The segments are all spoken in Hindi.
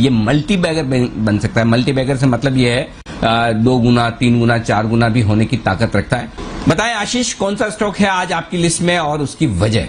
ये मल्टी बैगर बन सकता है। मल्टी बैगर से मतलब ये है 2 गुना, 3 गुना, 4 गुना भी होने की ताकत रखता है। बताएं आशीष, कौन सा स्टॉक है आज आपकी लिस्ट में और उसकी वजह?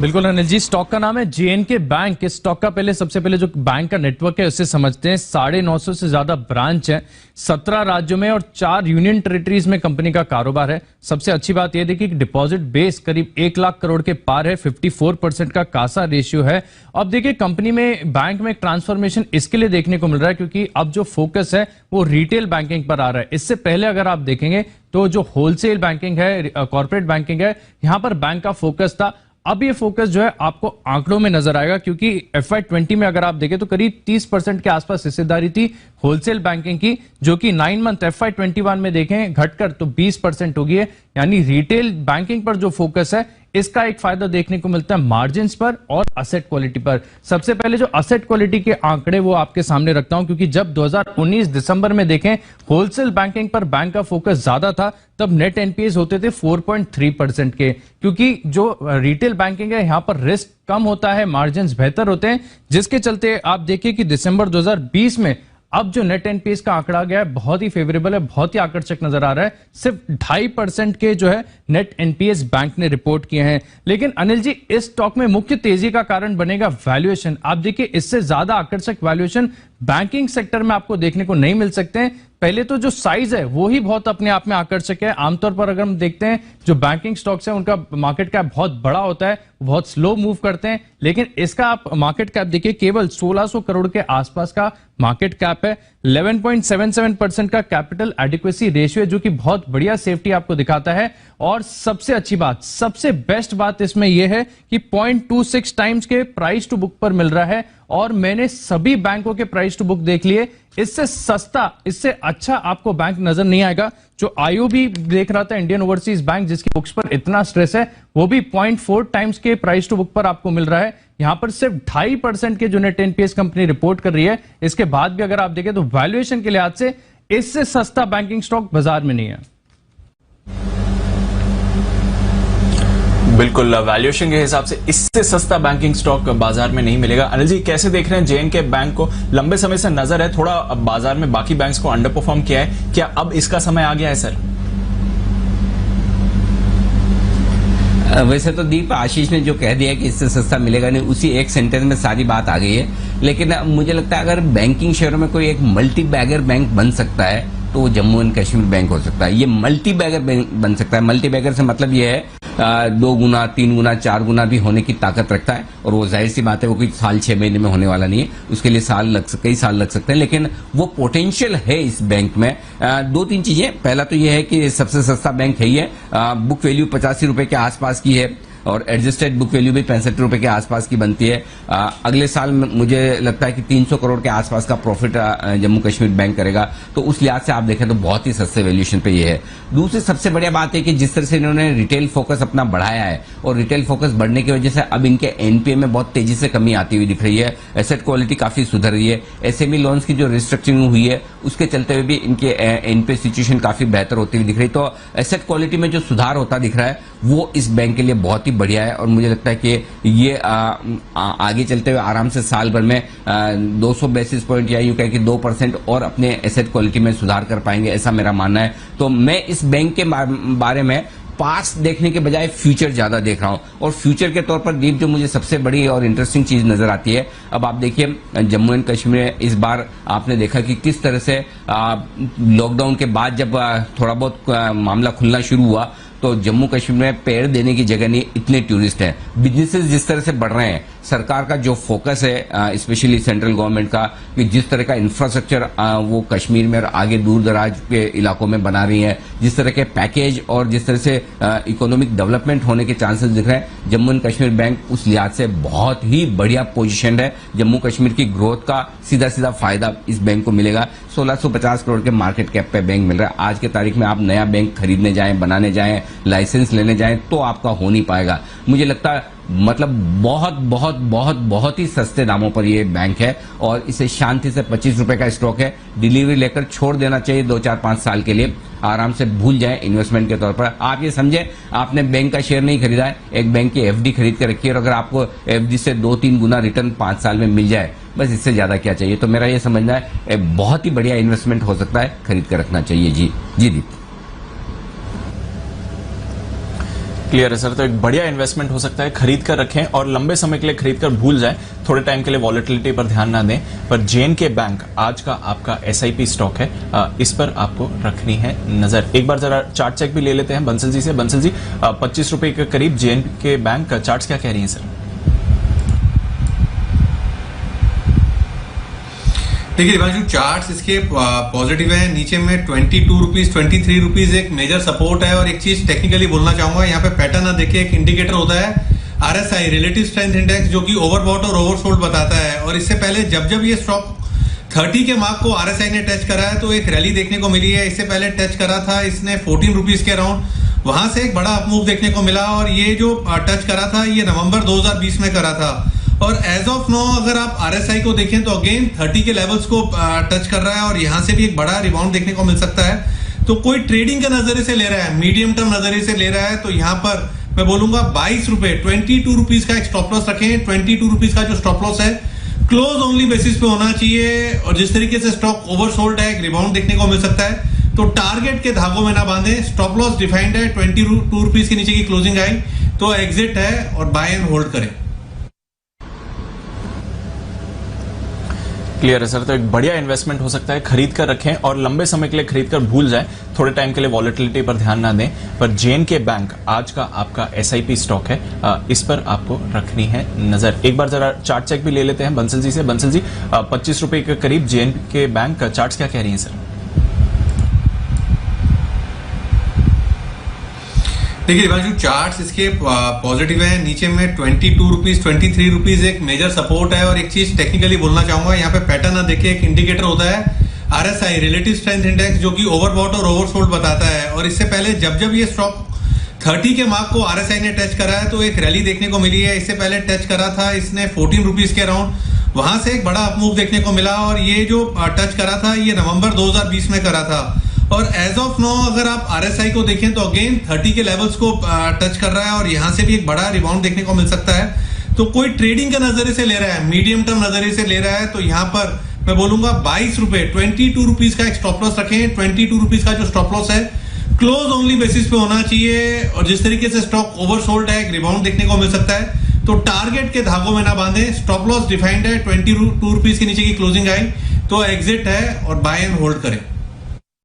बिल्कुल अनिल जी, स्टॉक का नाम है JNK बैंक। इस स्टॉक का सबसे पहले जो बैंक का नेटवर्क है उसे समझते हैं। 950 से ज्यादा ब्रांच है 17 राज्यों में और 4 यूनियन टेरिटरीज में कंपनी का कारोबार है। सबसे अच्छी बात यह देखिए कि डिपॉजिट बेस करीब 1 लाख करोड़ के पार है। 54% का कासा रेशियो है। अब देखिए कंपनी में बैंक में एक ट्रांसफॉर्मेशन इसके लिए देखने को मिल रहा है क्योंकि अब जो फोकस है वो रिटेल बैंकिंग पर आ रहा है। इससे पहले अगर आप देखेंगे तो जो होलसेल बैंकिंग है, कॉर्पोरेट बैंकिंग है, यहां पर बैंक का फोकस था। अब ये फोकस जो है आपको आंकड़ों में नजर आएगा क्योंकि FY20 में अगर आप देखें तो करीब 30% के आसपास हिस्सेदारी थी होलसेल बैंकिंग की, जो कि 9 मंथ FY21 में देखें घटकर तो 20% हो गई है। यानी रिटेल बैंकिंग पर जो फोकस है इसका एक फायदा देखने को मिलता है मार्जिन्स पर और असेट क्वालिटी पर। सबसे पहले जो असेट क्वालिटी के आंकड़े वो आपके सामने रखता हूं क्योंकि जब 2019 दिसंबर में देखें होलसेल बैंकिंग पर बैंक का फोकस ज्यादा था, तब नेट एनपीएस होते थे 4.3% के। क्योंकि जो रिटेल बैंकिंग है यहां पर रिस्क कम होता है, मार्जिन्स बेहतर होते हैं, जिसके चलते आप देखिए कि दिसंबर 2020 में अब जो नेट एनपीएस का आंकड़ा गया है बहुत ही फेवरेबल है, बहुत ही आकर्षक नजर आ रहा है। सिर्फ 2.5% के जो है नेट एनपीएस बैंक ने रिपोर्ट किए हैं। लेकिन अनिल जी, इस स्टॉक में मुख्य तेजी का कारण बनेगा वैल्यूएशन। आप देखिए इससे ज्यादा आकर्षक वैल्यूएशन बैंकिंग सेक्टर में आपको देखने को नहीं मिल सकते हैं। पहले तो जो साइज है वो ही बहुत अपने आप में आकर्षक है। आमतौर पर अगर हम देखते हैं जो बैंकिंग स्टॉक्स है उनका मार्केट कैप बहुत बड़ा होता है, बहुत स्लो मूव करते हैं, लेकिन इसका आप मार्केट कैप देखिए केवल 1600 करोड़ के आसपास का मार्केट कैप है। 11.77% का कैपिटल एडिक्वेसी रेशियो है जो कि बहुत बढ़िया सेफ्टी आपको दिखाता है। और सबसे अच्छी बात, सबसे बेस्ट बात इसमें यह है कि 0.26 टाइम्स के प्राइस टू बुक पर मिल रहा है। और मैंने सभी बैंकों के प्राइस टू बुक देख लिए, इससे सस्ता, इससे अच्छा आपको बैंक नजर नहीं आएगा। जो IOB देख रहा था, इंडियन ओवरसीज बैंक, जिसकी बुक्स पर इतना स्ट्रेस है, वो भी 0.4 टाइम्स के प्राइस टू बुक पर आपको मिल रहा है। यहां पर सिर्फ 2.5% के जो नेट एनपीएस कंपनी रिपोर्ट कर रही है। इसके बाद भी अगर आप देखें तो वैल्यूएशन के लिहाज से इससे सस्ता बैंकिंग स्टॉक बाजार में नहीं है। बिल्कुल, वैल्यूएशन के हिसाब से इससे सस्ता बैंकिंग स्टॉक बाजार में नहीं मिलेगा। अनिल जी, कैसे देख रहे हैं JNK बैंक को? लंबे समय से नजर है थोड़ा बाजार में बाकी बैंक्स को अंडर परफॉर्म किया है, क्या अब इसका समय आ गया है सर? वैसे तो दीप, आशीष ने जो कह दिया कि इससे सस्ता मिलेगा नहीं, उसी एक सेंटेंस में सारी बात आ गई है। लेकिन मुझे लगता है अगर बैंकिंग शेयरों में कोई एक मल्टी बैगर बैंक बन सकता है तो वो जम्मू एंड कश्मीर बैंक हो सकता है। ये मल्टी बैगर बन सकता है। मल्टी बैगर से मतलब ये है 2 गुना, 3 गुना, 4 गुना भी होने की ताकत रखता है। और वो जाहिर सी बात है वो कोई साल 6 महीने में होने वाला नहीं है, उसके लिए कई साल लग सकते हैं, लेकिन वो पोटेंशियल है इस बैंक में। 2-3 चीजें, पहला तो ये है कि सबसे सस्ता बैंक है ही है। बुक वैल्यू 85 रुपए के आसपास की है और एडजस्टेड बुक वैल्यू भी 65 रुपए के आसपास की बनती है। अगले साल मुझे लगता है कि 300 करोड़ के आसपास का प्रॉफिट जम्मू कश्मीर बैंक करेगा। तो उस लिहाज से आप देखें तो बहुत ही सस्ते वैल्यूएशन पे ये है। दूसरी सबसे बढ़िया बात है कि जिस तरह से इन्होंने रिटेल फोकस अपना बढ़ाया है और रिटेल फोकस बढ़ने की वजह से अब इनके एनपीए में बहुत तेजी से कमी आती हुई दिख रही है। एसेट क्वालिटी काफी सुधर रही है। एसएमई लोन्स की जो रिस्ट्रक्चरिंग हुई है उसके चलते हुए भी इनके एनपीए सिचुएशन काफी बेहतर होती हुई दिख रही है। तो एसेट क्वालिटी में जो सुधार होता दिख रहा है वो इस बैंक के लिए बहुत ही बढ़िया है। और मुझे लगता है कि ये आगे चलते हुए आराम से साल भर में 200 बेसिस पॉइंट या यूं कहें कि 2% और अपने एसेट क्वालिटी में सुधार कर पाएंगे, ऐसा मेरा मानना है। तो मैं इस बैंक के बारे में पास्ट देखने के बजाय फ्यूचर ज्यादा देख रहा हूं। और फ्यूचर के तौर पर दीप, जो मुझे सबसे बड़ी और इंटरेस्टिंग चीज नजर आती है, अब आप देखिए जम्मू एंड कश्मीर में इस बार आपने देखा कि किस तरह से लॉकडाउन के बाद जब थोड़ा बहुत मामला खुलना शुरू हुआ तो जम्मू कश्मीर में पेड़ देने की जगह नहीं, इतने टूरिस्ट हैं। बिजनेसेस जिस तरह से बढ़ रहे हैं, सरकार का जो फोकस है स्पेशली सेंट्रल गवर्नमेंट का, कि जिस तरह का इंफ्रास्ट्रक्चर वो कश्मीर में और आगे दूर दराज के इलाकों में बना रही है, जिस तरह के पैकेज और जिस तरह से इकोनॉमिक डेवलपमेंट होने के चांसेस दिख रहे हैं, जम्मू एंड कश्मीर बैंक उस लिहाज से बहुत ही बढ़िया पोजीशन है। जम्मू कश्मीर की ग्रोथ का सीधा सीधा फायदा इस बैंक को मिलेगा। 1650 करोड़ के मार्केट कैप पे बैंक मिल रहा है। आज के तारीख में आप नया बैंक खरीदने जाएं, बनाने जाएं, लाइसेंस लेने जाएं तो आपका हो नहीं पाएगा। मुझे लगता है मतलब बहुत बहुत बहुत बहुत ही सस्ते दामों पर ये बैंक है और इसे शांति से 25 रुपए का स्टॉक है, डिलीवरी लेकर छोड़ देना चाहिए 2-4-5 साल के लिए, आराम से भूल जाए इन्वेस्टमेंट के तौर पर। आप ये समझे आपने बैंक का शेयर नहीं खरीदा है, एक बैंक की एफडी खरीद के रखी है और अगर आपको एफडी से 2-3 गुना रिटर्न 5 साल में मिल जाए, बस इससे ज्यादा क्या चाहिए। तो मेरा ये समझना है एक बहुत ही बढ़िया इन्वेस्टमेंट हो सकता है, खरीद कर रखना चाहिए। जी दीप। क्लियर है सर, तो एक बढ़िया इन्वेस्टमेंट हो सकता है, खरीद कर रखें और लंबे समय के लिए खरीद कर भूल जाएं, थोड़े टाइम के लिए वॉलेटिलिटी पर ध्यान ना दें। पर जेएनके बैंक आज का आपका एसआईपी स्टॉक है, इस पर आपको रखनी है नजर। एक बार जरा चार्ट चेक भी ले लेते हैं बंसल जी से। बंसल जी, 25 रुपए के करीब जेएनके बैंक का चार्ट क्या कह रही है सर? देखिए दिवांशु, चार्ट्स इसके पॉजिटिव है। नीचे में 22 रुपीज 23 रुपीज एक मेजर सपोर्ट है। और एक चीज टेक्निकली बोलना चाहूंगा, यहाँ पे पैटर्न ना देखिए, एक इंडिकेटर होता है आरएसआई, रिलेटिव स्ट्रेंथ इंडेक्स, जो कि ओवरबॉट और ओवरसोल्ड बताता है। और इससे पहले जब ये स्टॉक 30 के मार्क को आरएसआई ने टच करा है तो एक रैली देखने को मिली है। इससे पहले टच करा था इसने 14 रुपीज के अराउंड, वहां से एक बड़ा अपमूव देखने को मिला। और ये जो टच करा था ये नवंबर 2020 में करा था। और एज ऑफ नो अगर आप आरएसआई को देखें तो अगेन 30 के लेवल्स को टच कर रहा है और यहां से भी एक बड़ा रिबाउंड देखने को मिल सकता है। तो कोई ट्रेडिंग के नजरिए से ले रहा है, मीडियम टर्म नजरिए से ले रहा है, तो यहाँ पर मैं बोलूंगा 22 रुपए 22 रुपीज का एक स्टॉप लॉस रखें। 22 रुपीज का जो स्टॉप लॉस है क्लोज ओनली बेसिस पे होना चाहिए। और जिस तरीके से स्टॉक ओवरसोल्ड है, एक रिबाउंड देखने को मिल सकता है, तो टारगेट के धागों में ना बांधे। स्टॉप लॉस डिफाइंड है 22 रुपीज के नीचे की क्लोजिंग आई तो एग्जिट है और बाय एंड होल्ड करें। क्लियर है सर, तो एक बढ़िया इन्वेस्टमेंट हो सकता है, खरीद कर रखें और लंबे समय के लिए खरीद कर भूल जाएं, थोड़े टाइम के लिए वॉलेटिलिटी पर ध्यान ना दें। पर जेएनके बैंक आज का आपका एसआईपी स्टॉक है, इस पर आपको रखनी है नजर। एक बार जरा चार्ट चेक भी ले लेते हैं बंसल जी से। बंसल जी, 25 रुपए के करीब जेएनके बैंक का चार्ट क्या कह रही है सर? देखिए दिवांशु, चार्ट्स इसके पॉजिटिव है। नीचे में 22 रुपीज 23 रुपीज एक मेजर सपोर्ट है। और एक चीज टेक्निकली बोलना चाहूंगा, यहाँ पे पैटर्न ना देखिए, एक इंडिकेटर होता है आरएसआई, रिलेटिव स्ट्रेंथ इंडेक्स, जो कि ओवरबॉट और ओवरसोल्ड बताता है। और इससे पहले जब ये स्टॉक 30 के मार्क को आरएसआई ने टच करा है तो एक रैली देखने को मिली है। इससे पहले टच करा था इसने 14 रुपीज के अराउंड, वहां से एक बड़ा अपमूव देखने को मिला। और ये जो टच करा था ये नवंबर 2020 में करा था। और एज ऑफ नो अगर आप आरएसआई को देखें तो अगेन 30 के लेवल्स को टच कर रहा है और यहां से भी एक बड़ा रिबाउंड देखने को मिल सकता है। तो कोई ट्रेडिंग के नजरिए से ले रहा है, मीडियम टर्म नजरिए से ले रहा है, तो यहाँ पर मैं बोलूंगा 22 रुपए 22 रुपीज का एक स्टॉप लॉस रखें। 22 रुपीज का जो स्टॉप लॉस है क्लोज ओनली बेसिस पे होना चाहिए। और जिस तरीके से स्टॉक ओवरसोल्ड है, एक रिबाउंड देखने को मिल सकता है, तो टारगेट के धागों में ना बांधे। स्टॉप लॉस डिफाइंड है 22 रुपीज के नीचे की क्लोजिंग आई तो एग्जिट है और बाय एंड होल्ड करें।